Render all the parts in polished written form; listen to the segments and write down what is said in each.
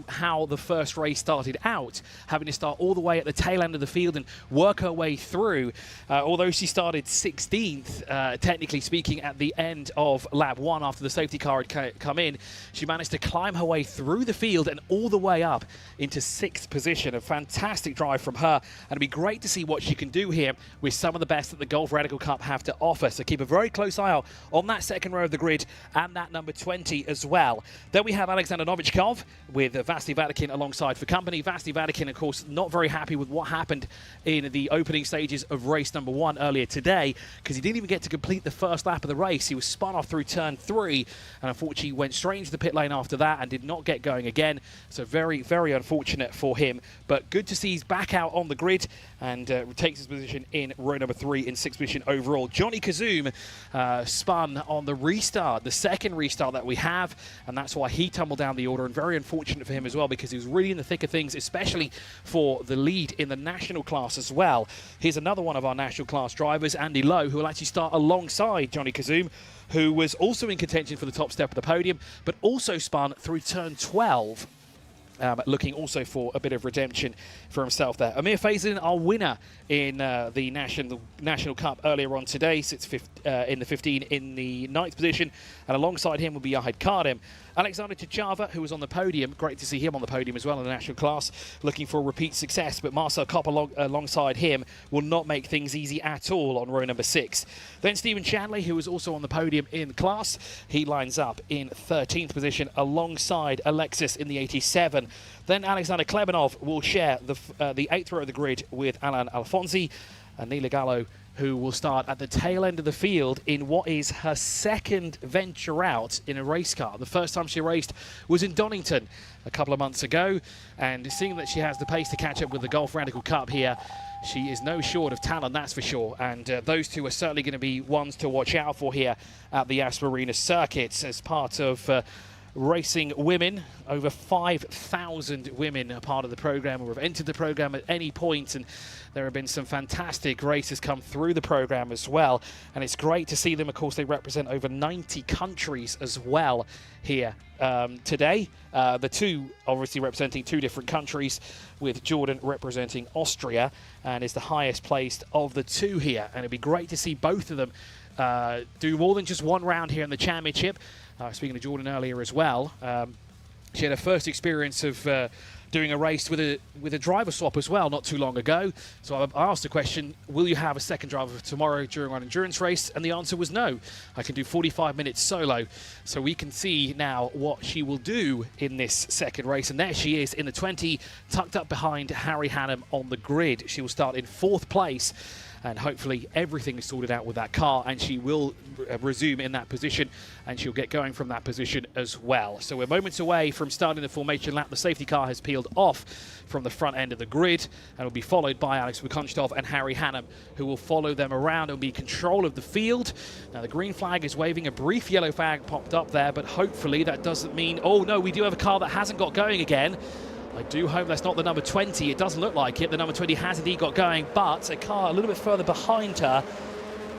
how the first race started out, having to start all the way at the tail end of the field and work her way through. Although she started 16th, technically speaking, at the end of lap 1 after the safety car had come in, she managed to climb her way through the field and all the way up into 6th position. A fantastic drive from her, and it'd be great to see what she can do here with some of the best that the Golf Radical Cup have to offer. So keep a very close eye out on that second row of the grid and that number 20 as well. Then we have Alexander Novichkov with Vasily Vatikin alongside for company. Vasily Vatikin, of course, not very happy with what happened in the opening stages of race number 1 earlier today, because he didn't even get to complete the first lap of the race. He was spun off through turn 3 and unfortunately went straight into the pit lane after that and did not get going again. So very, very unfortunate for him. But good to see he's back out on the grid and takes his position in row number 3 in 6th position overall. Johnny Kazoum spun on the restart, the second restart that we have, and that's why he tumbled down the order, and very unfortunate for him as well, because he was really in the thick of things, especially for the lead in the national class as well. Here's another one of our national class drivers, Andy Lowe, who will actually start alongside Johnny Kazoum, who was also in contention for the top step of the podium, but also spun through turn 12. Looking also for a bit of redemption for himself there. Amir Faisalin, our winner in the National Cup earlier on today, sits in the 15 in the 9th position, and alongside him will be Yahid Kardem. Alexander Chichava, who was on the podium, great to see him on the podium as well in the national class, looking for a repeat success, but Marcel Kopp alongside him will not make things easy at all on row number 6. Then Stephen Shanley, who was also on the podium in class, he lines up in 13th position alongside Alexis in the 87. Then Alexander Klebanov will share the 8th row of the grid with Alan Alfonsi, and Neela Gallo, who will start at the tail end of the field in what is her second venture out in a race car. The first time she raced was in Donington a couple of months ago, and seeing that she has the pace to catch up with the Golf Radical Cup here, she is no short of talent, that's for sure. And those two are certainly going to be ones to watch out for here at the YAS Marina circuit as part of racing women. Over 5,000 women are part of the program or have entered the program at any point, and there have been some fantastic races come through the program as well, and it's great to see them. Of course, they represent over 90 countries as well here today. The two obviously representing 2 different countries, with Jordan representing Austria, and is the highest placed of the 2 here, and it'd be great to see both of them do more than just one round here in the championship. Speaking to Jordan earlier as well, she had her first experience of doing a race with a driver swap as well not too long ago. So I asked the question, will you have a second driver for tomorrow during our endurance race? And the answer was no. I can do 45 minutes solo. So we can see now what she will do in this second race. And there she is in the 20, tucked up behind Harry Hannam on the grid. She will start in 4th place. And hopefully everything is sorted out with that car, and she will resume in that position, and she'll get going from that position as well. So we're moments away from starting the formation lap. The safety car has peeled off from the front end of the grid and will be followed by Alex Bukunchtov and Harry Hannam, who will follow them around and be in control of the field. Now the green flag is waving, a brief yellow flag popped up there, but hopefully that doesn't mean, oh no, we do have a car that hasn't got going again. I do hope that's not the number 20. It doesn't look like it. The number 20 has indeed got going, but a car a little bit further behind her.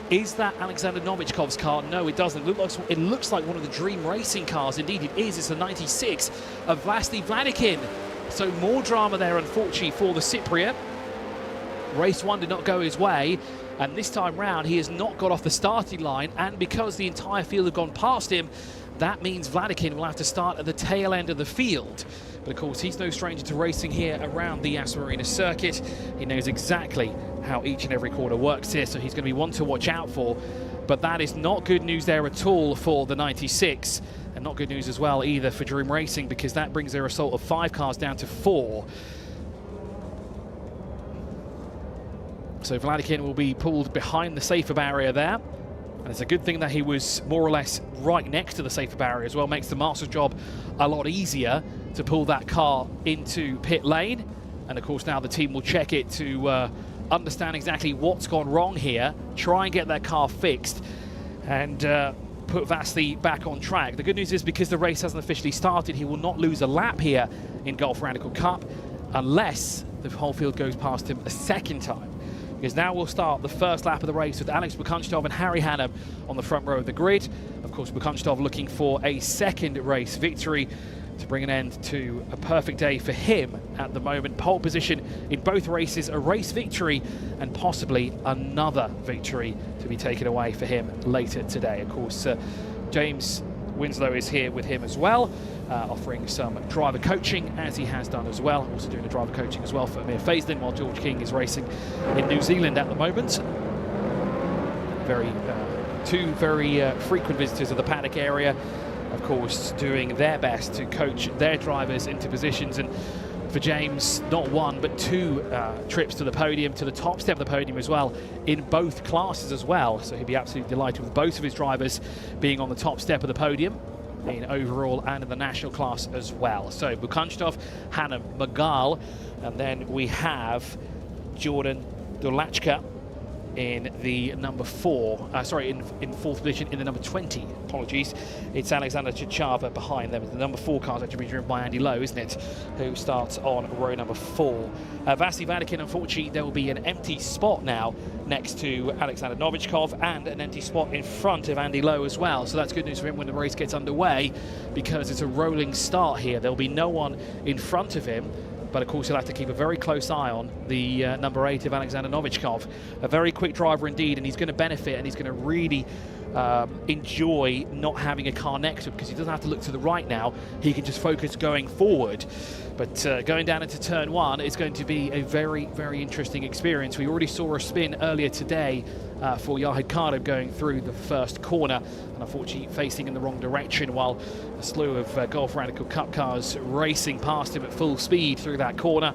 Is that Alexander Novichkov's car? No, it doesn't. It looks like one of the Dream Racing cars. Indeed, it is. It's the 96 of Vasily Vatikin. So more drama there, unfortunately, for the Cypriot. Race 1 did not go his way, and this time round, he has not got off the starting line, and because the entire field had gone past him, that means Vatikin will have to start at the tail end of the field. But of course, he's no stranger to racing here around the YAS Marina circuit. He knows exactly how each and every corner works here, so he's going to be one to watch out for. But that is not good news there at all for the 96, and not good news as well either for Dream Racing, because that brings their assault of 5 cars down to 4. So Vatikin will be pulled behind the safer barrier there. And it's a good thing that he was more or less right next to the safer barrier as well. Makes the master's job a lot easier to pull that car into pit lane. And of course now the team will check it to understand exactly what's gone wrong here, try and get that car fixed, and put Vasily back on track. The good news is, because the race hasn't officially started, he will not lose a lap here in Golf Radical Cup unless the whole field goes past him a second time. Because now we'll start the first lap of the race with Alex Bukunchtov and Harry Hannam on the front row of the grid. Of course, Bukunchtov looking for a second race victory to bring an end to a perfect day for him at the moment. Pole position in both races, a race victory, and possibly another victory to be taken away for him later today. Of course, James Winslow is here with him as well, offering some driver coaching, as he has done as well. Also doing the driver coaching as well for Amir Faislin, while George King is racing in New Zealand at the moment. Two very frequent visitors of the paddock area, of course, doing their best to coach their drivers into positions. And for James, not one but two trips to the podium, to the top step of the podium as well, in both classes as well. So he'd be absolutely delighted with both of his drivers being on the top step of the podium in overall and in the national class as well. So Bukanstov, Hanem, Magal, and then we have Jordan Dolachka in the number 4, in fourth position in the number 20, apologies. It's Alexander Chichava behind them. The number 4 car is actually being driven by Andy Lowe, isn't it, who starts on row number 4. Vasily Vatikin, unfortunately, there will be an empty spot now next to Alexander Novichkov, and an empty spot in front of Andy Lowe as well. So that's good news for him when the race gets underway, because it's a rolling start here. There'll be no one in front of him. But of course, he'll have to keep a very close eye on the number 8 of Alexander Novichkov. A very quick driver indeed, and he's going to benefit, and he's going to really enjoy not having a car next to him, because he doesn't have to look to the right now. He can just focus going forward. But going down into turn 1 is going to be a very, very interesting experience. We already saw a spin earlier today for Yahid Kardab going through the first corner, and unfortunately facing in the wrong direction, while a slew of Golf Radical Cup cars racing past him at full speed through that corner.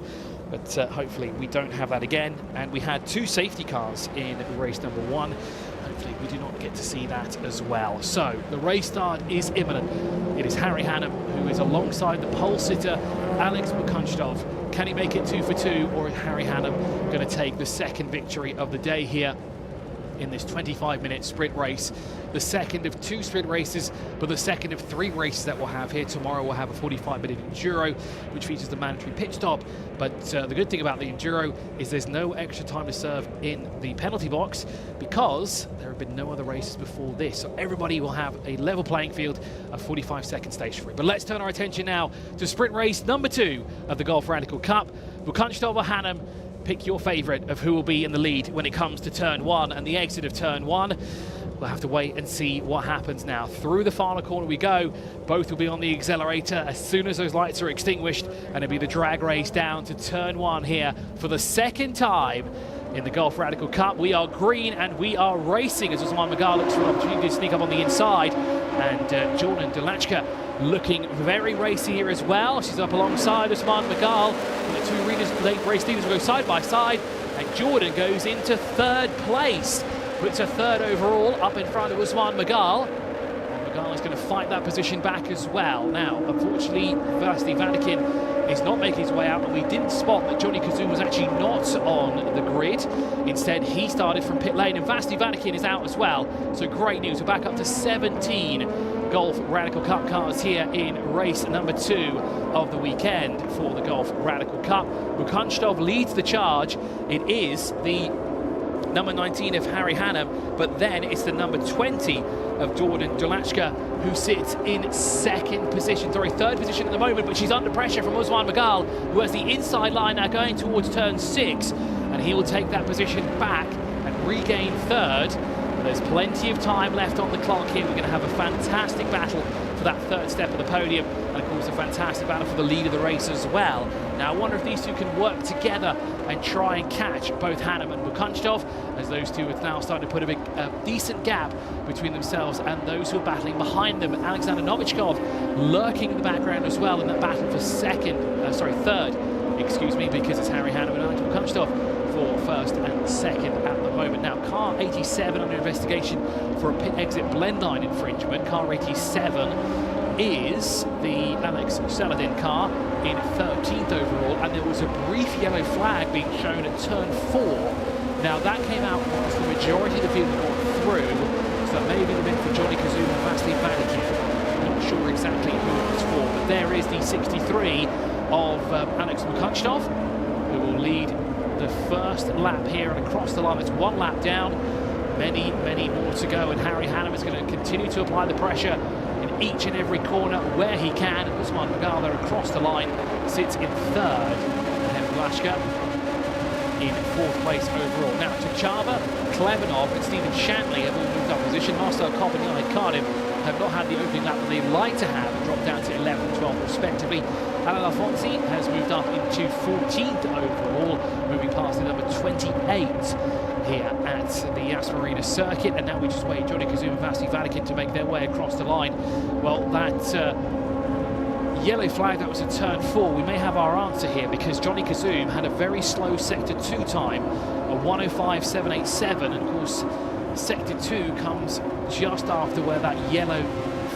But hopefully we don't have that again. And we had 2 safety cars in race number 1. Hopefully we do not get to see that as well. So the race start is imminent. It is Harry Hanem who is alongside the pole sitter Alex Bukanstov. Can he make it 2 for 2, or is Harry Hanem going to take the second victory of the day here in this 25-minute sprint race? The second of 2 sprint races, but the second of 3 races that we'll have here. Tomorrow we'll have a 45-minute enduro, which features the mandatory pit stop. But the good thing about the enduro is there's no extra time to serve in the penalty box, because there have been no other races before this. So everybody will have a level playing field, a 45-second stationary. But let's turn our attention now to sprint race number 2 of the Golf Radical Cup. Bukanstov or Hanem, pick your favourite of who will be in the lead when it comes to turn 1 and the exit of turn 1. We'll have to wait and see what happens now. Through the final corner we go. Both will be on the accelerator as soon as those lights are extinguished, and it'll be the drag race down to turn 1 here for the second time in the Golf Radical Cup. We are green and we are racing as Usman Magal looks for an opportunity to sneak up on the inside, and Jordan Dolachka looking very racy here as well. She's up alongside Usman Magal, and the 2 race leaders will go side by side, and Jordan goes into 3rd place, puts a 3rd overall up in front of Usman Magal. Magal is going to fight that position back as well. Now, unfortunately, Vasily Vatikin is not making his way out, and we didn't spot that Johnny Kazoo was actually not on the grid. Instead, he started from pit lane, and Vasily Vatikin is out as well. So great news, we're back up to 17 Golf Radical Cup cars here in race number 2 of the weekend for the Golf Radical Cup. Bukanstov leads the charge. It is the number 19 of Harry Hanem, but then it's the number 20 of Jordan Dolachka, who sits in 3rd position at the moment, but she's under pressure from Usman Magal, who has the inside line now going towards turn 6, and he will take that position back and regain 3rd. There's plenty of time left on the clock here. We're going to have a fantastic battle for that 3rd step of the podium, and of course a fantastic battle for the lead of the race as well. Now I wonder if these two can work together and try and catch both Hanem and Bukanstov, as those two are now starting to put a decent gap between themselves and those who are battling behind them. Alexander Novichkov lurking in the background as well in that battle for 3rd, excuse me, because it's Harry Hanem and Alex Bukanstov for 1st and 2nd at the moment. Now, car 87 under investigation for a pit exit blend line infringement. Car 87 is the Alex Saladin car in 13th overall, and there was a brief yellow flag being shown at turn 4. Now, that came out once the majority of the field had gone through, so that may have been a bit for Johnny Kazoo and Vasily Vatikin. I'm not sure exactly who it was for, but there is the 63 of Alex Bukanstov, who will lead the 1st lap here, and across the line it's 1 lap down, many more to go, and Harry Hanem is going to continue to apply the pressure in each and every corner where he can. And Usman Magal there across the line sits in third, and Blashka in fourth place overall. Now Chachava, Klebanov and Stephen Shanley have all moved up position. Marcel Kopp and Johan Cardim have not had the opening lap that they'd like to have and dropped down to 11 and 12 respectively. Alain Lafonsi has moved up into 14th overall, moving past the number 28 here at the YAS Marina circuit. And now we just wait Johnny Kazum and Vasi Vatikin to make their way across the line. Well, that yellow flag that was in turn 4, we may have our answer here, because Johnny Kazum had a very slow sector 2 time, a 1:05.787, and of course sector 2 comes just after where that yellow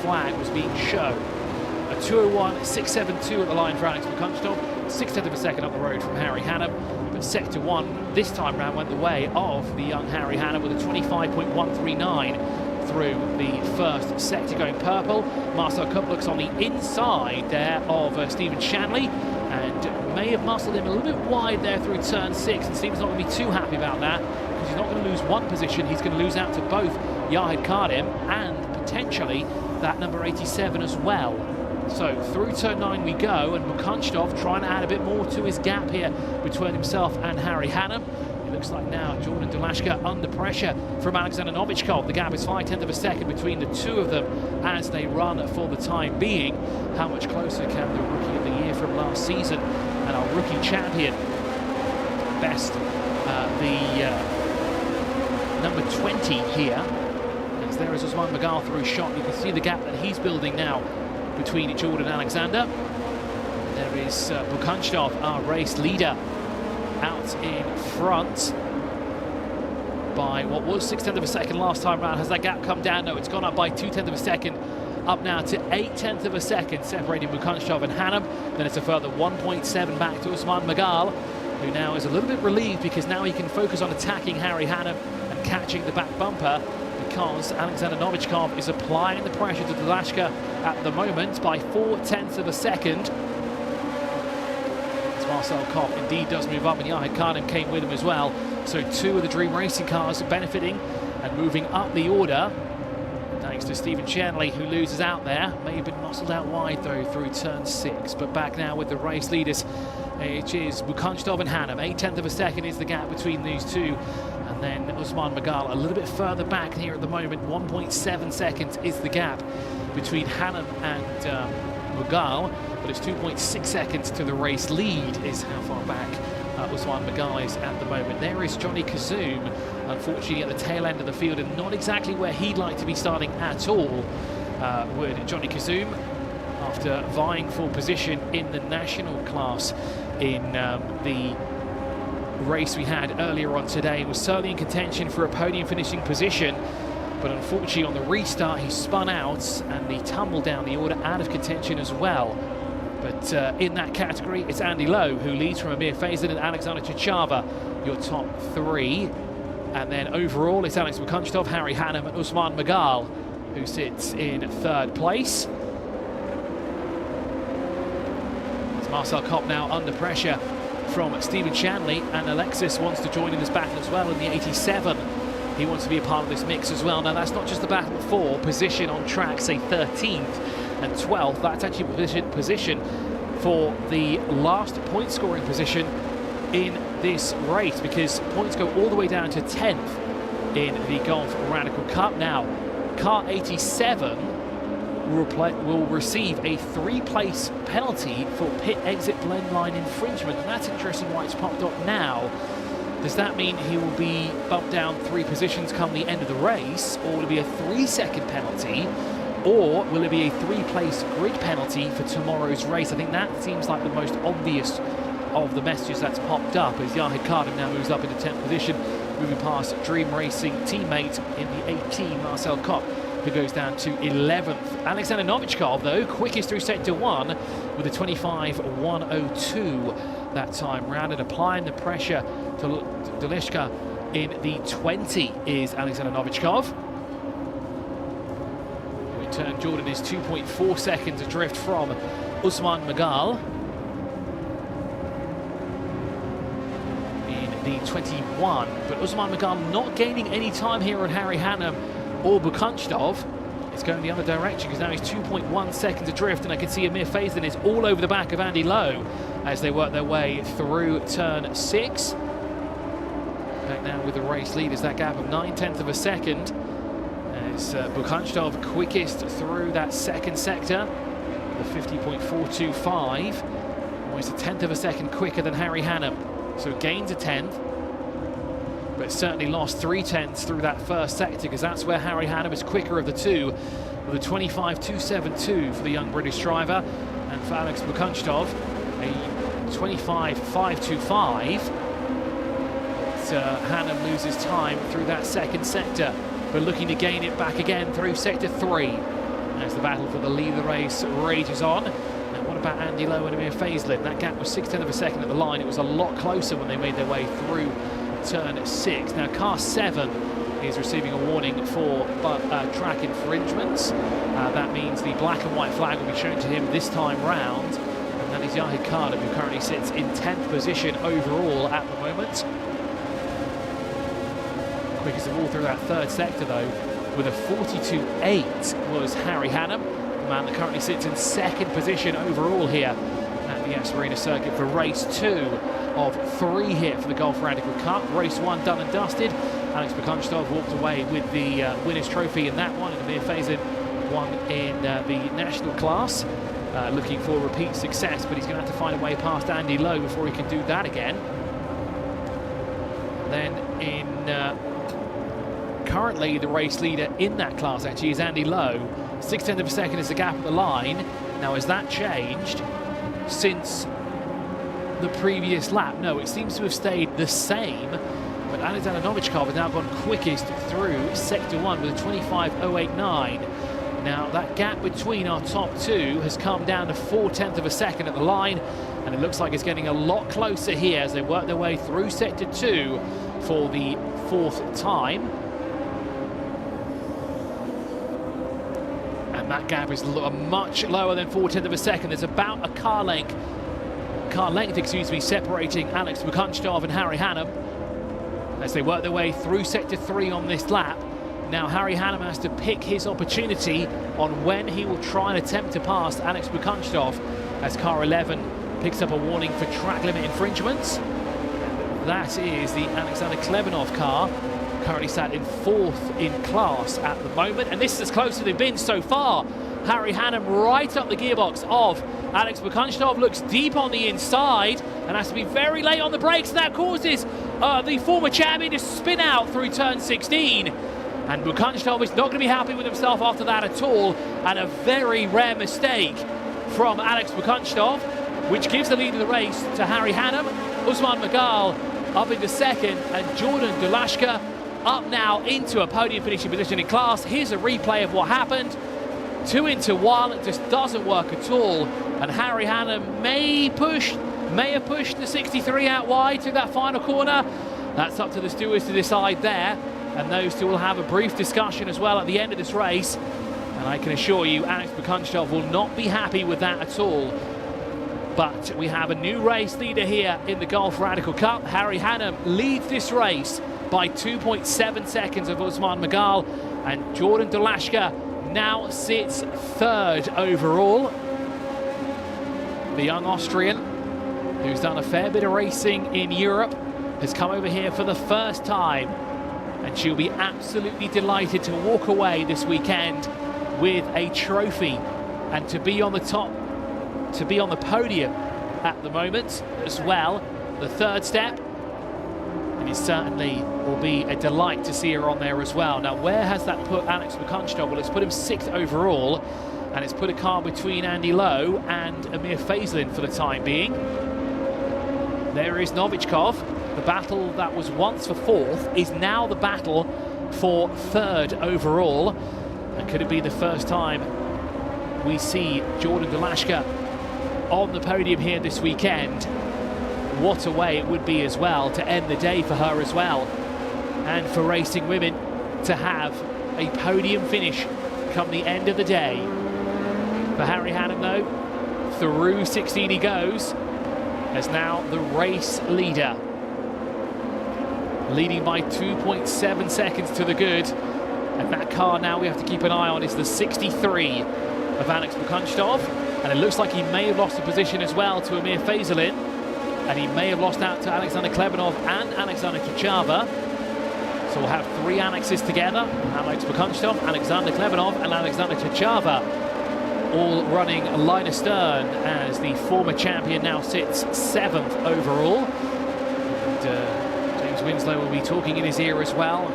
flag was being shown. A 2:01.672 at the line for Alex McCunchtov, 0.6 of a second up the road from Harry Hannam. But sector 1 this time round went the way of the young Harry Hannam with a 25.139 through the first sector going purple. Marcel Kopp looks on the inside there of Stephen Shanley and may have muscled him a little bit wide there through turn 6, and Stephen's not going to be too happy about that, because he's not going to lose one position, he's going to lose out to both Yahid Kardim and potentially that number 87 as well. So through turn 9 we go, and Mukunchtov trying to add a bit more to his gap here between himself and Harry Hannam. It looks like now Jordan Dulashka under pressure from Alexander Novichkov. The gap is 0.5 of a second between the two of them as they run for the time being. How much closer can the rookie of the year from last season and our rookie champion best the number 20 here? As there is Usman Magal through shot. You can see the gap that he's building now between Jordan and Alexander. There is Mukunchtov, our race leader, out in front by what was 0.6 of a second last time round. Has that gap come down? No, it's gone up by 0.2 of a second, up now to 0.8 of a second, separating Mukunchtov and Hannam. Then it's a further 1.7 back to Usman Magal, who now is a little bit relieved because now he can focus on attacking Harry Hannam and catching the back bumper, because Alexander Novichkov is applying the pressure to Dulashka at the moment by 0.4 of a second. Marcel Kopp indeed does move up, and Yahid Kardim came with him as well. So two of the Dream Racing cars benefiting and moving up the order, thanks to Stephen Shanley, who loses out there. May have been muscled out wide though through turn 6, but back now with the race leaders, which is Mukunchtov and Hannam. 0.8 of a second is the gap between these two. And then Usman Magal a little bit further back here at the moment. 1.7 seconds is the gap between Hannam and Magal, but it's 2.6 seconds to the race lead is how far back Usman Magal is at the moment. There is Johnny Kazum, unfortunately at the tail end of the field, and not exactly where he'd like to be starting at all, would Johnny Kazum, after vying for position in the national class in the race we had earlier on today. Was certainly in contention for a podium finishing position, but unfortunately on the restart he spun out and he tumbled down the order, out of contention as well. But in that category it's Andy Lowe who leads from Amir Faison and Alexander Chachava, your top 3. And then overall it's Alex Mukunchtov, Harry Hannam and Usman Magal who sits in 3rd place. It's Marcel Kopp now under pressure from Stephen Shanley, and Alexis wants to join in this battle as well in the 87. He wants to be a part of this mix as well. Now that's not just the battle for position on track, say 13th and 12th. That's actually position for the last point scoring position in this race, because points go all the way down to 10th in the Golf Radical Cup. Now car 87 will receive a 3-place penalty for pit exit blend line infringement, and that's interesting why it's popped up now. Does that mean he will be bumped down 3 positions come the end of the race, or will it be a 3-second penalty, or will it be a 3-place grid penalty for tomorrow's race? I think that seems like the most obvious of the messages that's popped up, as Yahid Kardim now moves up into 10th position, moving past Dream Racing teammate in the 18, Marcel Kopp, who goes down to 11th. Alexander Novichkov, though, quickest through sector 1 with a 25.102 that time round, and applying the pressure to Dulashka in the 20 is Alexander Novichkov. In turn, Jordan is 2.4 seconds adrift from Usman Magal in the 21, but Usman Magal not gaining any time here on Harry Hannam or Mukunchtov. It's going the other direction because now he's 2.1 seconds adrift, and I can see Amir Faislin is all over the back of Andy Lowe as they work their way through turn 6. Back now with the race leaders, that gap of 9/10 of a second. As Bukhanchdov quickest through that second sector, the 50.425, almost 1/10 of a second quicker than Harry Hannum. So gains 1/10, but certainly lost 3/10 through that first sector, because that's where Harry Hannum is quicker of the two, with a 25.272 for the young British driver, and for Alex Bukhanchdov, a 25.525. Hannum loses time through that second sector, but looking to gain it back again through sector 3 as the battle for the lead of the race rages on. And what about Andy Lowe and Amir Faislin? That gap was 1/6 of a second at the line. It was a lot closer when they made their way through turn 6. Now car 7 is receiving a warning for track infringements. That means the black and white flag will be shown to him this time round, and that is Yahid Kardam, who currently sits in 10th position overall at the moment. Quickest of all through that third sector though, with a 42.8 was Harry Hannum, the man that currently sits in 2nd position overall here at the YAS Marina circuit for race 2 of 3 here for the Golf Radical Cup. Race 1 done and dusted. Alex Bukhanchdov walked away with the winner's trophy in that one, and Amir Faislin won in the national class. Looking for repeat success, but he's going to have to find a way past Andy Lowe before he can do that again. Then in currently the race leader in that class actually is Andy Lowe. 6/10 of a second is the gap at the line. Now has that changed since the previous lap? No, it seems to have stayed the same, but Alexander Novichkov has now gone quickest through sector 1 with a 25.089. Now that gap between our top 2 has come down to 4/10 of a second at the line, and it looks like it's getting a lot closer here as they work their way through sector 2 for the 4th time. And that gap is much lower than 4/10 of a second. There's about a car length, separating Alex Bukhanchdov and Harry Hannum as they work their way through sector 3 on this lap. Now Harry Hannum has to pick his opportunity on when he will try and attempt to pass Alex Bukhanchdov as car 11 picks up a warning for track limit infringements. That is the Alexander Klebanov car, currently sat in 4th in class at the moment, and this is as close as they've been so far. Harry Hannum right up the gearbox of Alex Bukhanchdov, looks deep on the inside and has to be very late on the brakes, and that causes the former champion to spin out through turn 16. And Bukhanchdov is not going to be happy with himself after that at all, and a very rare mistake from Alex Bukhanchdov, which gives the lead of the race to Harry Hannum. Usman Magal up into 2nd, and Jordan Dulashka up now into a podium finishing position in class. Here's a replay of what happened. 2 into 1, it just doesn't work at all, and Harry Hannum may have pushed the 63 out wide to that final corner. That's up to the stewards to decide there, and those two will have a brief discussion as well at the end of this race. And I can assure you, Alex Bukhanchdov will not be happy with that at all. But we have a new race leader here in the Golf Radical Cup. Harry Hannum leads this race by 2.7 seconds of Usman Magal, and Jordan Dulashka now sits 3rd overall. The young Austrian, who's done a fair bit of racing in Europe, has come over here for the first time, and she'll be absolutely delighted to walk away this weekend with a trophy and to be on the top, to be on the podium at the moment as well, the 3rd step. And it certainly will be a delight to see her on there as well. Now, where has that put Alex Bukhanchdov? Well, it's put him 6th overall, and it's put a car between Andy Lowe and Amir Faislin for the time being. There is Novichkov. The battle that was once for 4th is now the battle for 3rd overall. And could it be the first time we see Jordan Dulashka on the podium here this weekend? What a way it would be as well to end the day for her as well, and for racing women to have a podium finish come the end of the day. For Harry Hannum though, through 16 he goes, as now the race leader, leading by 2.7 seconds to the good. And that car now we have to keep an eye on is the 63 of Alex Bukunchtov. And it looks like he may have lost a position as well to Amir Faisalin. And he may have lost out to Alexander Klebanov and Alexander Chachava. So we'll have three Alexes together. Alex Bukunchtov, Alexander Klebanov and Alexander Chachava, all running line astern as the former champion now sits 7th overall. And James Winslow will be talking in his ear as well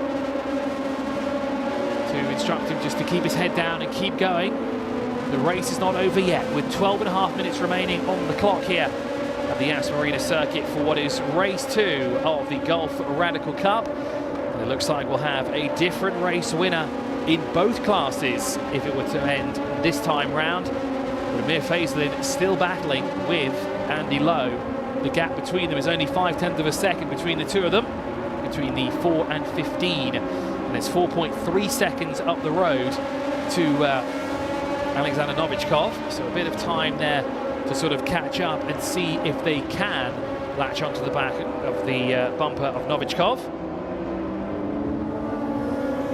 to instruct him just to keep his head down and keep going. The race is not over yet, with 12.5 minutes remaining on the clock here at the YAS Marina circuit for what is race 2 of the Gulf Radical Cup. And it looks like we'll have a different race winner in both classes if it were to end this time round. But Amir Faisalin still battling with Andy Lowe. The gap between them is only 0.5 of a second between the two of them, between the 4 and 15. And it's 4.3 seconds up the road to Alexander Novichkov. So a bit of time there to sort of catch up and see if they can latch onto the back of the bumper of Novichkov.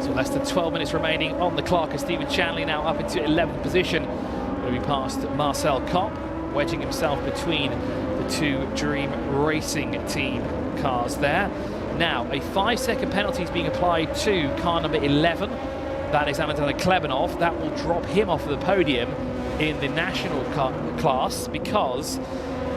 So less than 12 minutes remaining on the clock as Stephen Shanley now up into 11th position. Moving past Marcel Kopp, wedging himself between the two Dream Racing Team cars there. Now, a 5-second penalty is being applied to car number 11. That is Alexander Klebanov. That will drop him off of the podium in the national class because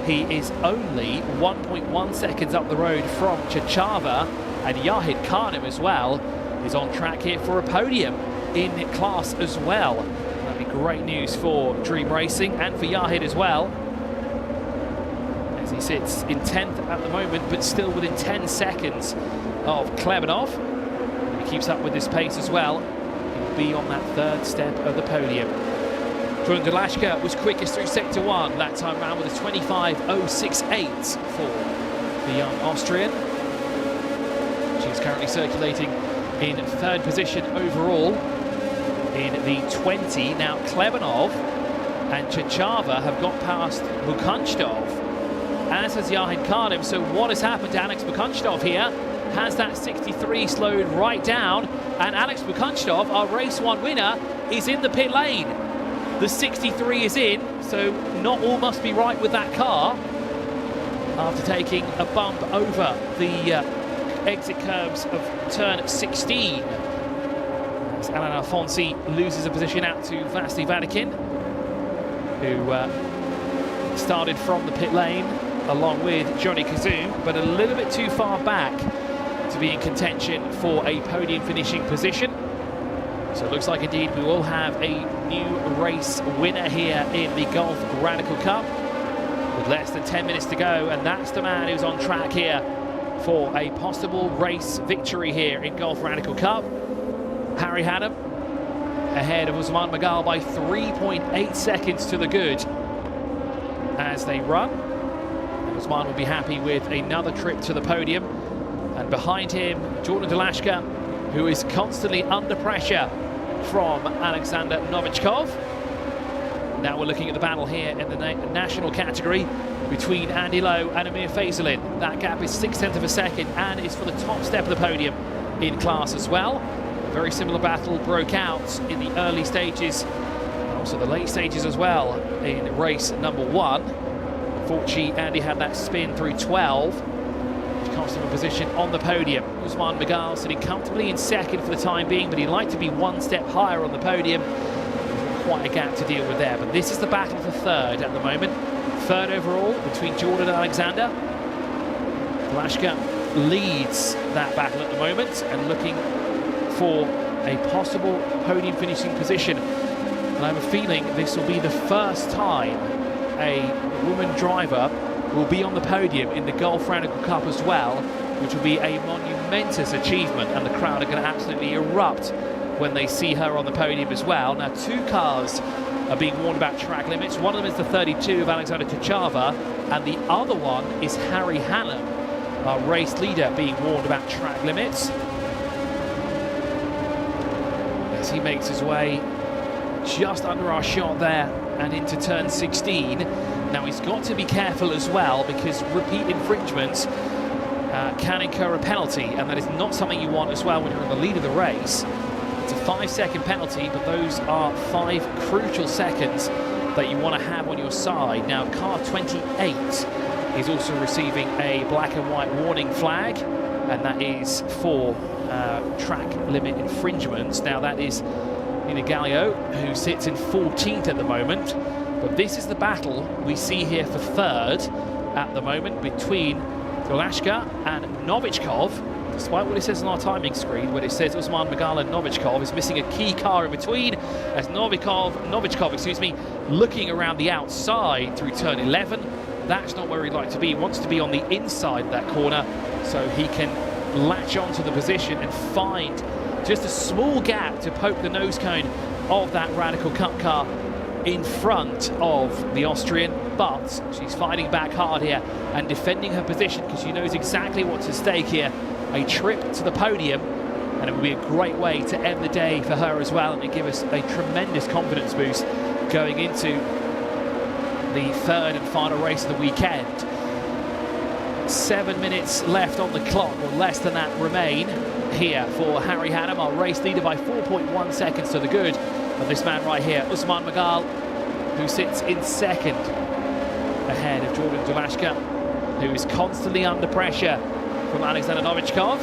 he is only 1.1 seconds up the road from Chachava, and Yahid Karnim as well is on track here for a podium in class as well. That'd be great news for Dream Racing and for Yahid as well, as he sits in 10th at the moment, but still within 10 seconds of Klebanov. If he keeps up with this pace as well, he'll be on that 3rd step of the podium. Jordan Delashka was quickest through Sector 1 that time round with a 25.068 for the young Austrian. She's currently circulating in 3rd position overall in the 20. Now Klebanov and Chachava have got past Bukunchtov, as has Yahid Karnim. So what has happened to Alex Bukunchtov here? Has that 63 slowed right down, and Alex Bukunchtov, our race 1 winner, is in the pit lane. The 63 is in, so not all must be right with that car after taking a bump over the exit curbs of turn 16. As Alan Alfonsi loses a position out to Vasily Vatikin, who started from the pit lane along with Johnny Kazoum, but a little bit too far back to be in contention for a podium finishing position. So it looks like indeed we will have a new race winner here in the Gulf Radical Cup with less than 10 minutes to go, and that's the man who's on track here for a possible race victory here in Gulf Radical Cup. Harry Hannum ahead of Usman Magal by 3.8 seconds to the good as they run. And Usman will be happy with another trip to the podium. And behind him, Jordan Delashka, who is constantly under pressure from Alexander Novichkov. Now we're looking at the battle here in the national category between Andy Lowe and Amir Faisalin. That gap is 0.6 of a second and is for the top step of the podium in class as well. A very similar battle broke out in the early stages, and also the late stages as well in race number 1. Fortunately, Andy had that spin through 12, which cost him a position on the podium. Usman Magal sitting comfortably in 2nd for the time being, but he'd like to be 1 step higher on the podium. Quite a gap to deal with there, but this is the battle for 3rd at the moment. 3rd overall between Jordan and Alexander. Delashka leads that battle at the moment and looking for a possible podium finishing position. And I have a feeling this will be the first time a woman driver will be on the podium in the Gulf Radical Cup as well, which will be a monumentous achievement, and the crowd are going to absolutely erupt when they see her on the podium as well. Now 2 cars are being warned about track limits. One of them is the 32 of Alexander Chachava, and the other one is Harry Hannum, our race leader, being warned about track limits as he makes his way just under our shot there and into turn 16. Now he's got to be careful as well, because repeat infringements can incur a penalty, and that is not something you want as well when you're in the lead of the race. It's a 5-second penalty, but those are 5 crucial seconds that you want to have on your side. Now, car 28 is also receiving a black and white warning flag, and that is for track limit infringements. Now, that is Galio, who sits in 14th at the moment, but this is the battle we see here for 3rd at the moment between Dolashka and Novichkov. Despite what it says on our timing screen, when it says Usman Magal and Novichkov, is missing a key car in between, as Novichkov, excuse me, looking around the outside through turn 11. That's not where he'd like to be. He wants to be on the inside of that corner so he can latch onto the position and find just a small gap to poke the nose cone of that Radical Cup car in front of the Austrian. But she's fighting back hard here and defending her position because she knows exactly what's at stake here. A trip to the podium, and it would be a great way to end the day for her as well, and to give us a tremendous confidence boost going into the 3rd and final race of the weekend. 7 minutes left on the clock, or less than that remain here for Harry Hannam, our race leader by 4.1 seconds to the good of this man right here, Usman Magal, who sits in 2nd ahead of Jordan Dolashka, who is constantly under pressure from Alexander Novichkov,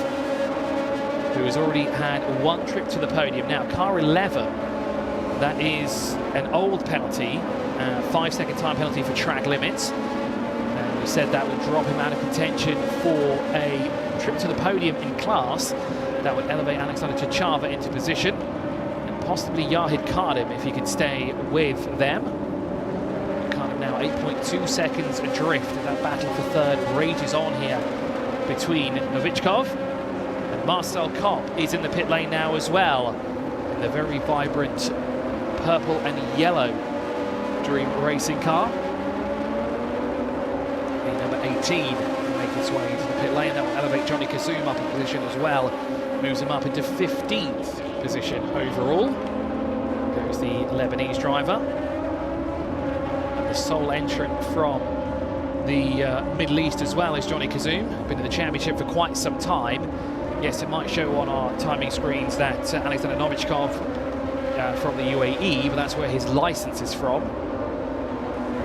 who has already had 1 trip to the podium. Now, car 11, that is an old penalty, 5-second time penalty for track limits. And we said that would drop him out of contention for a trip to the podium in class. That would elevate Alexander Chachava into position, and possibly Yahid Kardim if he could stay with them. Kardim now 8.2 seconds adrift, and that battle for 3rd rages on here between Novichkov and Marcel Kopp is in the pit lane now as well, in the very vibrant purple and yellow Dream Racing car. The number 18 will make its way into the pit lane. That will elevate Johnny Kazum up in position as well, moves him up into 15th position overall. Goes the Lebanese driver, and the sole entrant from the Middle East as well is Johnny Kazum, been in the championship for quite some time. Yes, it might show on our timing screens that Alexander Novichkov from the UAE, but that's where his license is from.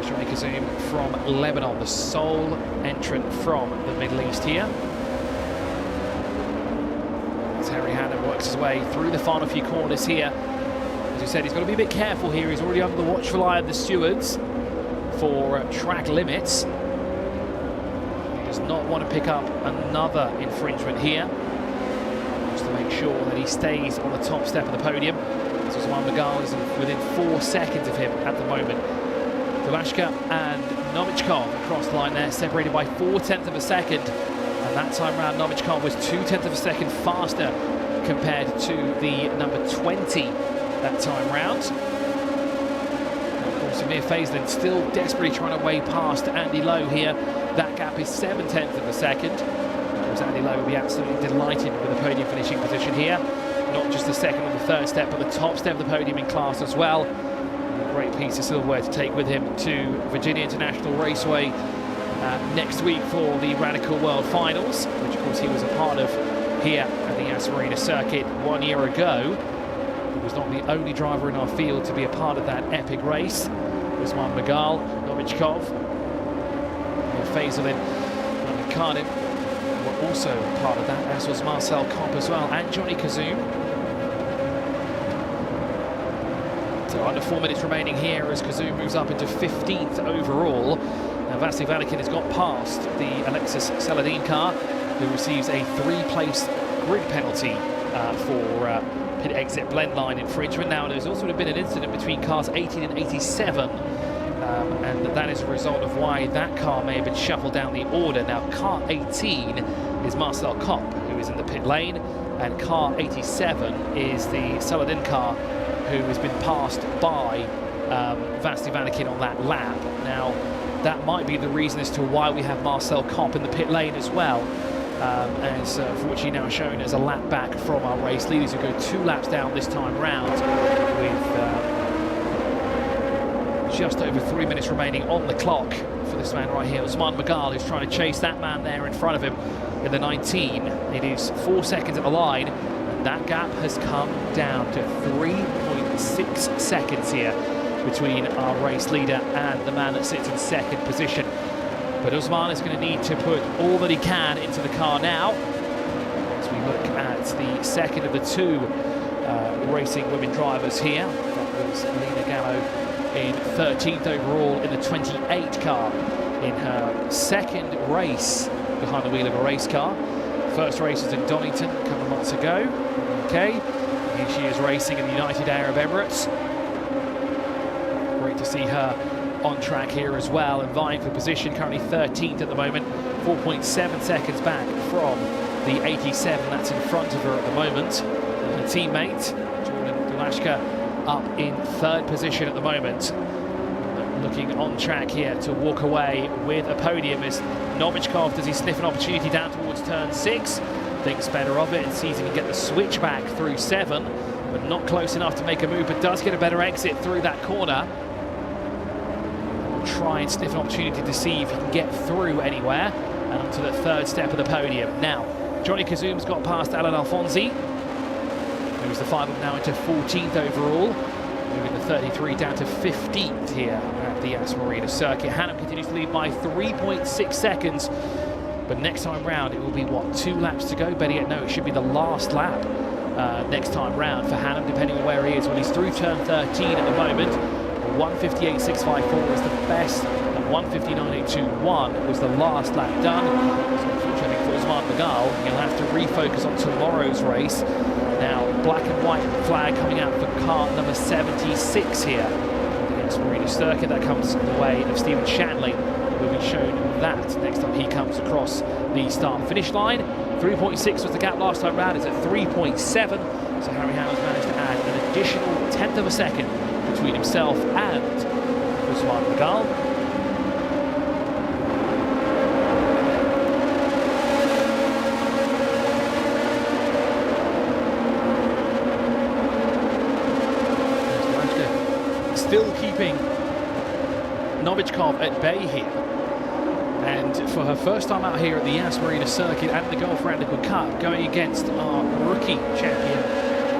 Johnny Kazum from Lebanon, the sole entrant from the Middle East here. As Harry Hannam works his way through the final few corners here. As you said, he's got to be a bit careful here. He's already under the watchful eye of the stewards for track limits. Does not want to pick up another infringement here, just to make sure that he stays on the top step of the podium. This is Usman Magal is within 4 seconds of him at the moment. Dolashka and Novichkov across the line there, separated by 0.4 of a second, and that time round Novichkov was 0.2 of a second faster compared to the number 20 that time round. Samir Faislin still desperately trying to way past Andy Lowe here. That gap is 0.7 of a second. Whereas Andy Lowe will be absolutely delighted with the podium finishing position here. Not just the 2nd or the 3rd step, but the top step of the podium in class as well. And a great piece of silverware to take with him to Virginia International Raceway next week for the Radical World Finals, which of course he was a part of here at the YAS Marina circuit 1 year ago. He was not the only driver in our field to be a part of that epic race. Usman Magal, Novichkov, Faislin and Kardim were also part of that, as was Marcel Kopp as well, and Johnny Kazum. So under 4 minutes remaining here as Kazum moves up into 15th overall. Now Vasily Valikin has got past the Alexis Saladin car, who receives a 3-place grid penalty for pit exit blend line infringement. Now there's also been an incident between cars 18 and 87, and that is a result of why that car may have been shuffled down the order. Now car 18 is Marcel Kopp, who is in the pit lane, and car 87 is the Saladin car, who has been passed by Vasily Valikin on that lap. Now that might be the reason as to why we have Marcel Kopp in the pit lane as well, as unfortunately now shown as a lap back from our race leaders, who go 2 laps down this time round, with just over 3 minutes remaining on the clock for this man right here, Usman Magal, who's trying to chase that man there in front of him in the 19. It is 4 seconds at the line, and That gap has come down to 3.6 seconds here between our race leader and the man that sits in second position. But Usman is going to need to put all that he can into the car now. As we look at the second of the two racing women drivers here. That was Lena Gallo in 13th overall in the 28 car in her second race behind the wheel of a race car. First race was in Donington a couple of months ago. Okay, here she is racing in the United Arab Emirates. Great to see her on track here as well and vying for position, currently 13th at the moment, 4.7 seconds back from the 87 that's in front of her at the moment. And her teammate, Jordan Dulashka, up in third position at the moment. Looking on track here to walk away with a podium as Novichkov, does he sniff an opportunity down towards turn 6? Thinks better of it and sees he can get the switchback through 7, but not close enough to make a move, but does get a better exit through that corner. We'll try and sniff an opportunity to see if he can get through anywhere and onto the third step of the podium. Now, Johnny Kazum's got past Alan Alfonsi, who's the final now into 14th overall. Moving the 33 down to 15th here at the YAS Marina circuit. Hannum continues to lead by 3.6 seconds. But next time round, it will be, what, 2 laps to go? Better yet, no, it should be the last lap next time round for Hannum, depending on where he is. Well, he's through turn 13 at the moment. 1:58.654 was the best, and 1:59.821 was the last lap done. So unfortunately for Usman Magal, he'll have to refocus on tomorrow's race. Now, black and white flag coming out for car number 76 here. The YAS Marina circuit, that comes the way of Stephen Shanley. Will be shown that next time he comes across the start-finish line. 3.6 was the gap last time round. It's at 3.7. So Harry Hannum's managed to add an additional tenth of a second between himself and Usman Magal. Still keeping Novichkov at bay here. And for her first time out here at the YAS Marina circuit and the Gulf Radical Cup, going against our rookie champion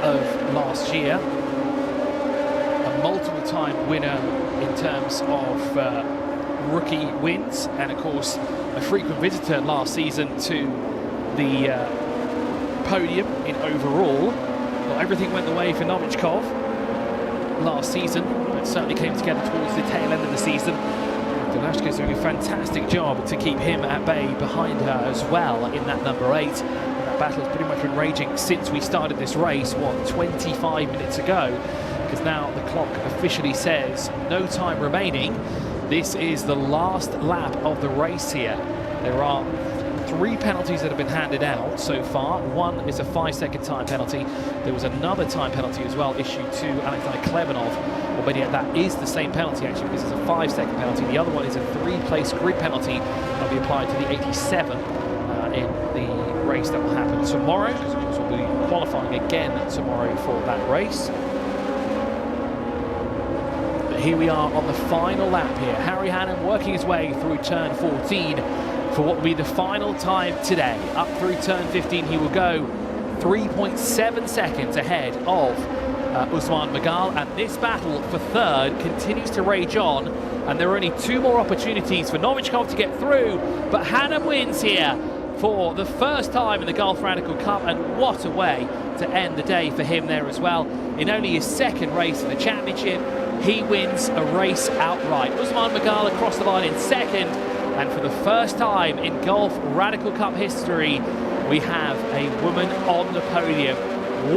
of last year, a multiple-time winner in terms of rookie wins, and of course a frequent visitor last season to the podium in overall. Well, everything went the way for Novichkov last season. It certainly came together towards the tail end of the season. Dulashka is doing a fantastic job to keep him at bay behind her as well in that number 8. And that battle has pretty much been raging since we started this race, what, 25 minutes ago? Because now the clock officially says no time remaining. This is the last lap of the race here. There are 3 penalties that have been handed out so far. One is a 5-second time penalty. There was another time penalty as well issued to Alexander Klebanov. Or better yet, that is the same penalty actually, because it's a 5-second penalty. The other one is a 3-place grid penalty that will be applied to the 87 in the race that will happen tomorrow, because of course we'll be qualifying again tomorrow for that race. But here we are on the final lap here. Harry Hannum working his way through turn 14 for what will be the final time today. Up through turn 15 he will go 3.7 seconds ahead of Usman Magal, and this battle for third continues to rage on, and there are only 2 more opportunities for Novichkov to get through, but Hannum wins here for the first time in the Gulf Radical Cup, and what a way to end the day for him there as well. In only his second race in the championship, he wins a race outright. Usman Magal across the line in second, and for the first time in Gulf Radical Cup history, we have a woman on the podium.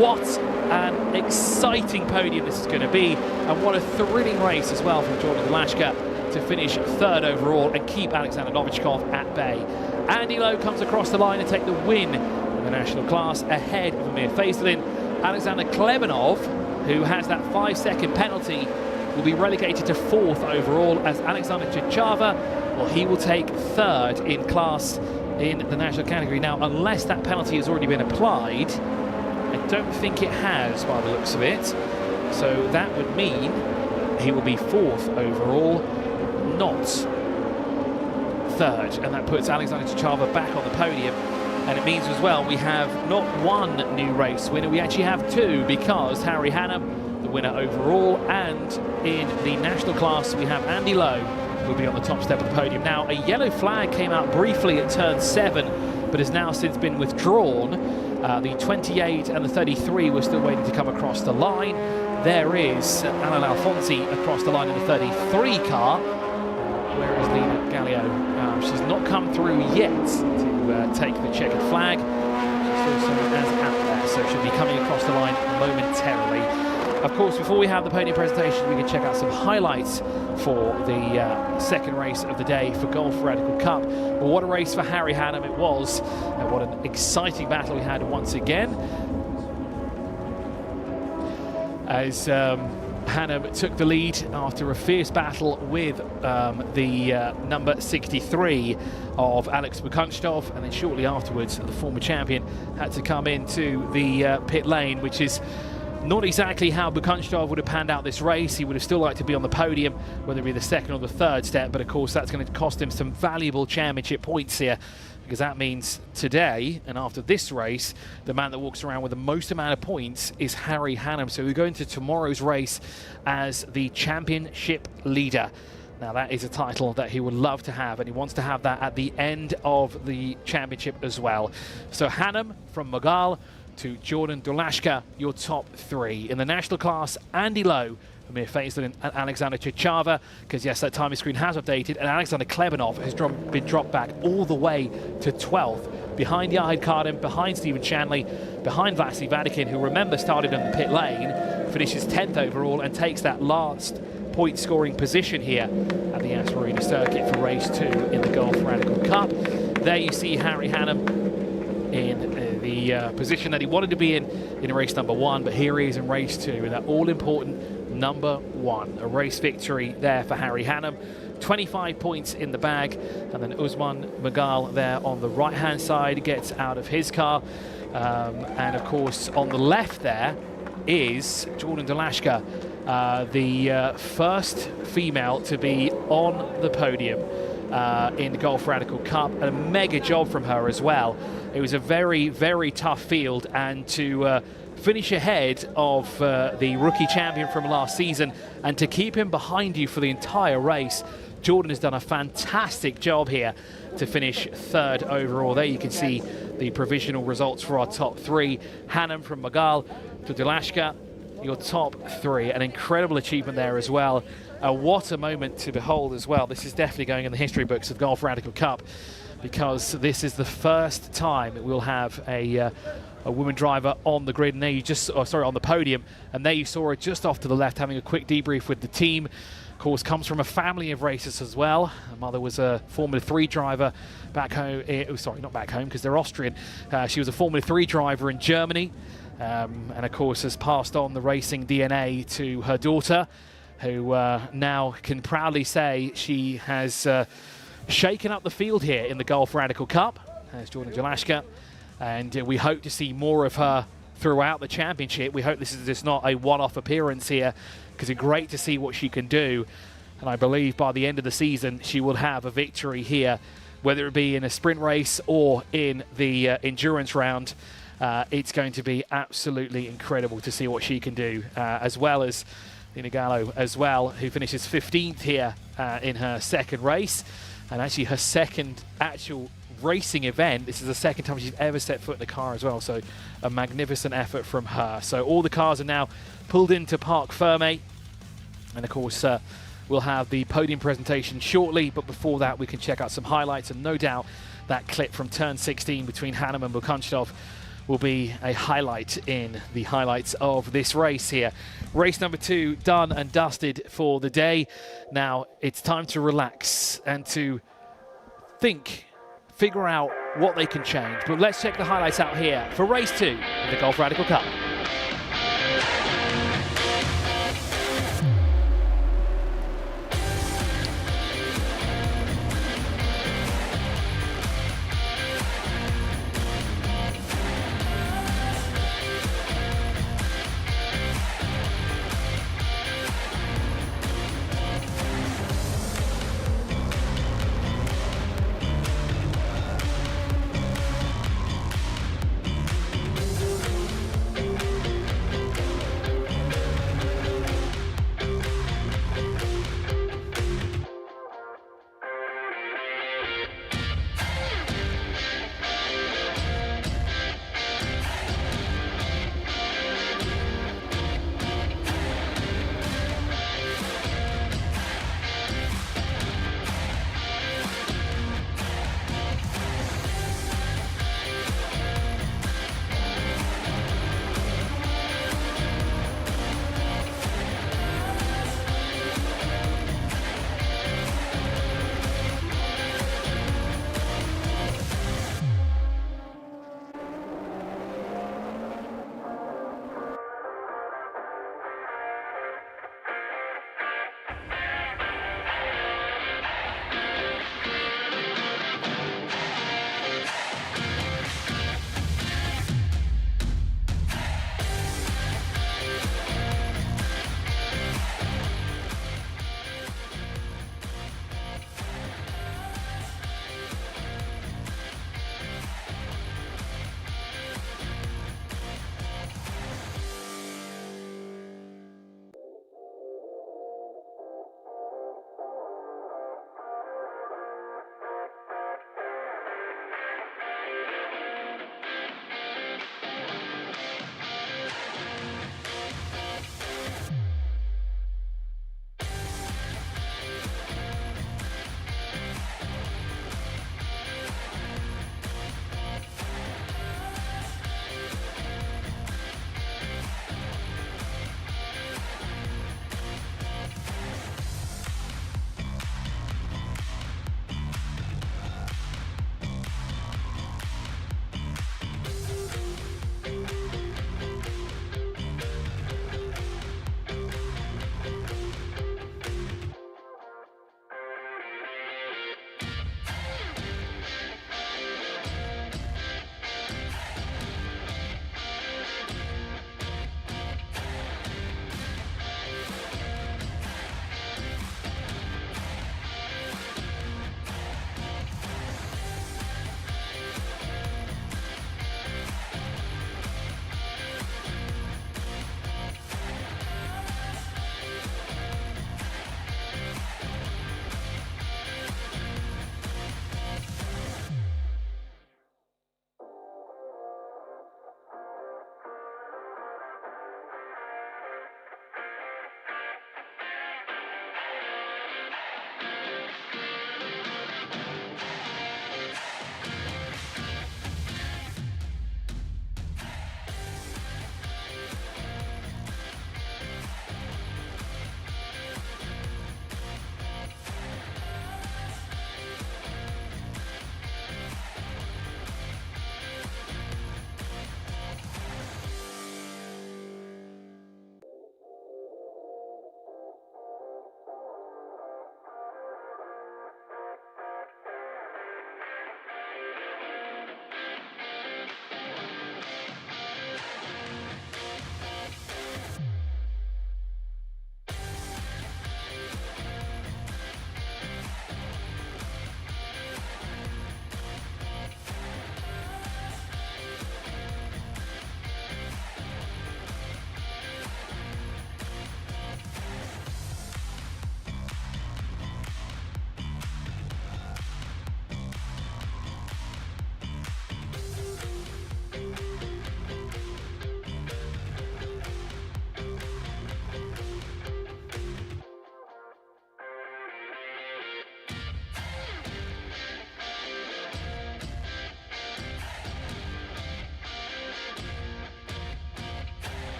What an exciting podium this is going to be, and what a thrilling race as well from Jordan Dulashka to finish third overall and keep Alexander Novichkov at bay. Andy Lowe comes across the line and take the win in the national class ahead of Amir Faisalin. Alexander Klebanov, who has that 5-second penalty, will be relegated to 4th overall, as Alexander Chichava, well, he will take 3rd in class in the national category. Now, unless that penalty has already been applied, I don't think it has by the looks of it. So that would mean he will be 4th overall, not 3rd. And that puts Alexander Chichava back on the podium. And it means as well we have not one new race winner, we actually have two, because Harry Hannam, the winner overall, and in the national class we have Andy Lowe, who will be on the top step of the podium. Now, a yellow flag came out briefly at turn 7, but has now since been withdrawn. The 28 and the 33 were still waiting to come across the line. There is Alan Alfonsi across the line in the 33 car. Where is Lena Gallio? She's not come through yet to take the checkered flag. She's still as out there, so she'll be coming across the line momentarily. Of course, before we have the podium presentation, we can check out some highlights for the second race of the day for Golf Radical Cup. Well, what a race for Harry Hannam it was. What an exciting battle we had once again. As Hannam took the lead after a fierce battle with the number 63 of Alex Bukunchtov, and then shortly afterwards the former champion had to come into the pit lane, which is not exactly how Bukunchtov would have panned out this race. He would have still liked to be on the podium, whether it be the second or the third step, but of course that's going to cost him some valuable championship points here, because that means today, and after this race, the man that walks around with the most amount of points is Harry Hannam. So we go into tomorrow's race as the championship leader. Now that is a title that he would love to have, and he wants to have that at the end of the championship as well. So Hannam from Mughal to Jordan Dolashka, your top three. In the national class, Andy Lowe, Amir Faisal and Alexander Chichava, because yes, that timing screen has updated, and Alexander Klebanov has been dropped back all the way to 12th, behind Yahid Kardim, behind Stephen Shanley, behind Vasily Vatikin, who remember started in the pit lane, finishes 10th overall and takes that last point scoring position here at the YAS Marina circuit for race 2 in the Golf Radical Cup. There you see Harry Hannam in the position that he wanted to be in race number 1, but here he is in race 2 in that all-important number 1. A race victory there for Harry Hannam. 25 points in the bag, and then Usman Mughal there on the right-hand side gets out of his car. And of course, on the left there is Jordan Dolashka, the first female to be on the podium in the Golf Radical Cup, and a mega job from her as well. It was a very, very tough field, and to finish ahead of the rookie champion from last season and to keep him behind you for the entire race, Jordan has done a fantastic job here to finish 3rd overall. There you can see the provisional results for our top 3. Hannam from Mughal to Dolashka, your top 3. An incredible achievement there as well. What a moment to behold as well. This is definitely going in the history books of Golf Radical Cup, because this is the first time that we'll have a woman driver on the grid. And there you just, on the podium, and there you saw her just off to the left having a quick debrief with the team. Of course, comes from a family of racers as well. Her mother was a Formula 3 driver back home. Sorry, not back home, because they're Austrian. She was a Formula 3 driver in Germany, and of course has passed on the racing DNA to her daughter, who now can proudly say she has shaken up the field here in the Golf Radical Cup, as Jordan Dolashka, and we hope to see more of her throughout the championship. We hope this is just not a one-off appearance here, because it's great to see what she can do, and I believe by the end of the season she will have a victory here, whether it be in a sprint race or in the endurance round. It's going to be absolutely incredible to see what she can do, as well as Lena Gallo as well, who finishes 15th here in her second race, and actually her second actual racing event. This is the second time she's ever set foot in the car as well, so a magnificent effort from her. So all the cars are now pulled into Parc Ferme, and of course we'll have the podium presentation shortly, but before that we can check out some highlights, and no doubt that clip from turn 16 between Hannam and Bukunchtov will be a highlight in the highlights of this race here. Race number 2 done and dusted for the day. Now it's time to relax and to think, figure out what they can change. But let's check the highlights out here for race 2 of the Golf Radical Cup.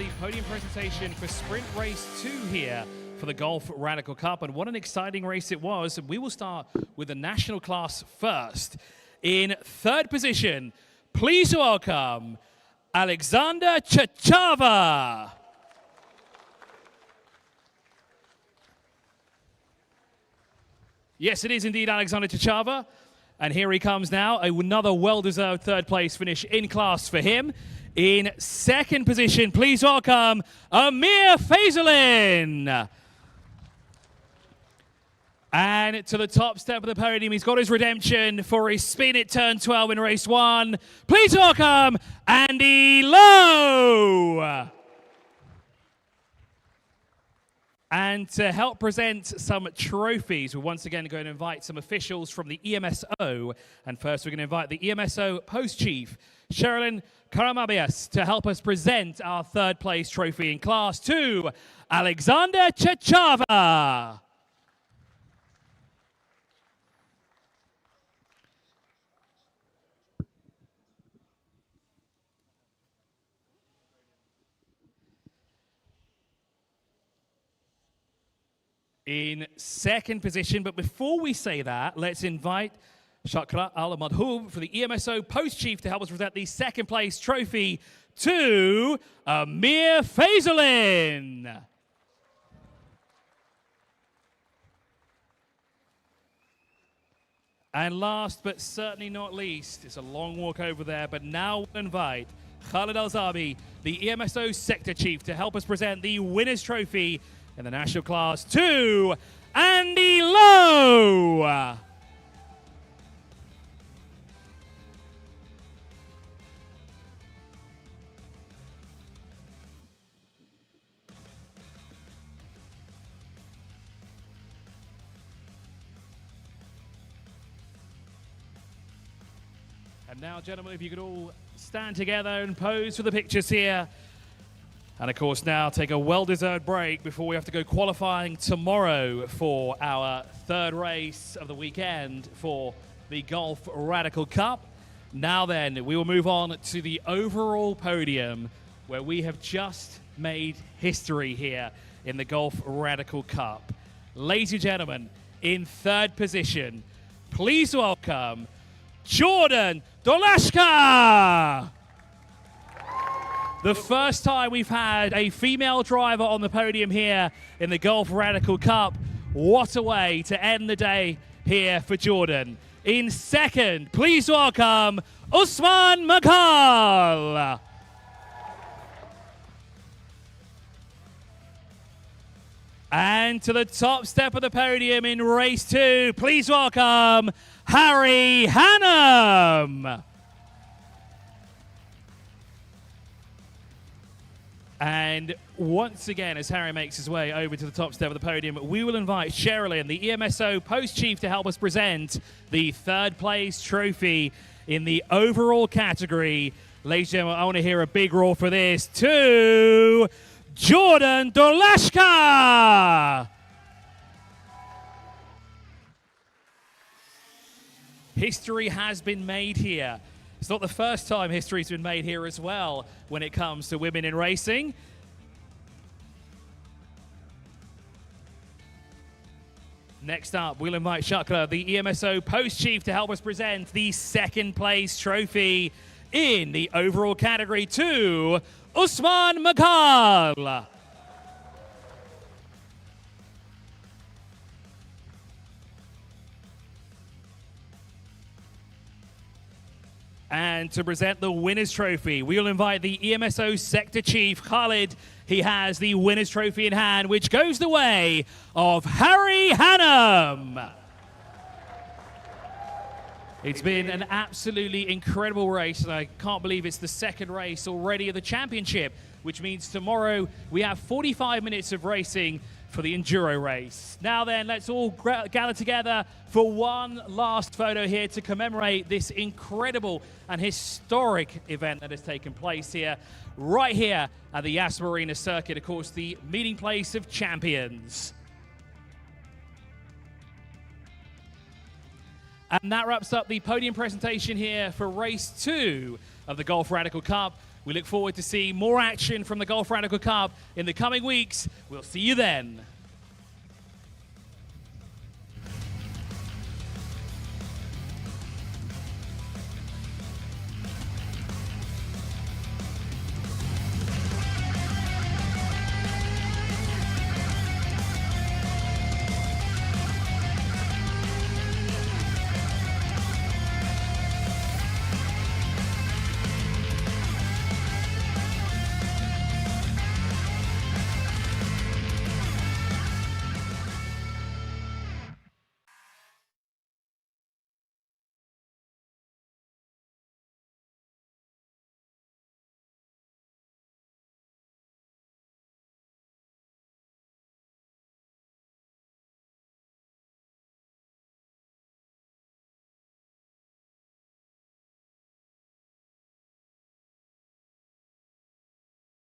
the podium presentation for Sprint Race 2 here for the Golf Radical Cup, and what an exciting race it was. We will start with the national class first. In third position, please welcome Alexander Chachava. Yes, it is indeed Alexander Chachava. And here he comes now, another well-deserved third place finish in class for him. In second position, please welcome Amir Faisalin. And to the top step of the podium, he's got his redemption for his spin at turn 12 in race 1. Please welcome Andy Lowe. And to help present some trophies, we're once again going to invite some officials from the EMSO. And first, we're going to invite the EMSO Post Chief, Sherilyn Karamabias, to help us present our third place trophy in Class 2, Alexander Chachava. In second position, but before we say that, let's invite Shakra Al-Madhoub for the EMSO Post Chief to help us present the second place trophy to Amir Faisalin. And last but certainly not least, it's a long walk over there, but now we'll invite Khalid Al-Zabi, the EMSO Sector Chief, to help us present the winner's trophy in the national class to Andy Lowe. And now, gentlemen, if you could all stand together and pose for the pictures here. And of course now take a well-deserved break before we have to go qualifying tomorrow for our third race of the weekend for the Golf Radical Cup. Now then, we will move on to the overall podium where we have just made history here in the Golf Radical Cup. Ladies and gentlemen, in third position, please welcome Jordan Dolashka. The first time we've had a female driver on the podium here in the Golf Radical Cup. What a way to end the day here for Jordan. In second, please welcome Usman Maghal. And to the top step of the podium in race 2, please welcome Harry Hannum. And once again, as Harry makes his way over to the top step of the podium, we will invite Sherilyn, the EMSO Post Chief, to help us present the third place trophy in the overall category. Ladies and gentlemen, I want to hear a big roar for this to Jordan Dolashka. History has been made here. It's not the first time history's been made here as well when it comes to women in racing. Next up, we'll invite Shakra, the EMSO Post Chief, to help us present the second place trophy in the overall category to Usman Maghal. And to present the winner's trophy, we will invite the EMSO Sector Chief, Khalid. He has the winner's trophy in hand, which goes the way of Harry Hannum. It's been an absolutely incredible race, and I can't believe it's the second race already of the championship, which means tomorrow we have 45 minutes of racing for the enduro race. Now then, let's all gather together for one last photo here to commemorate this incredible and historic event that has taken place here, right here at the YAS Marina circuit, of course, the meeting place of champions. And that wraps up the podium presentation here for race 2 of the Golf Radical Cup. We look forward to seeing more action from the Golf Radical Cup in the coming weeks. We'll see you then.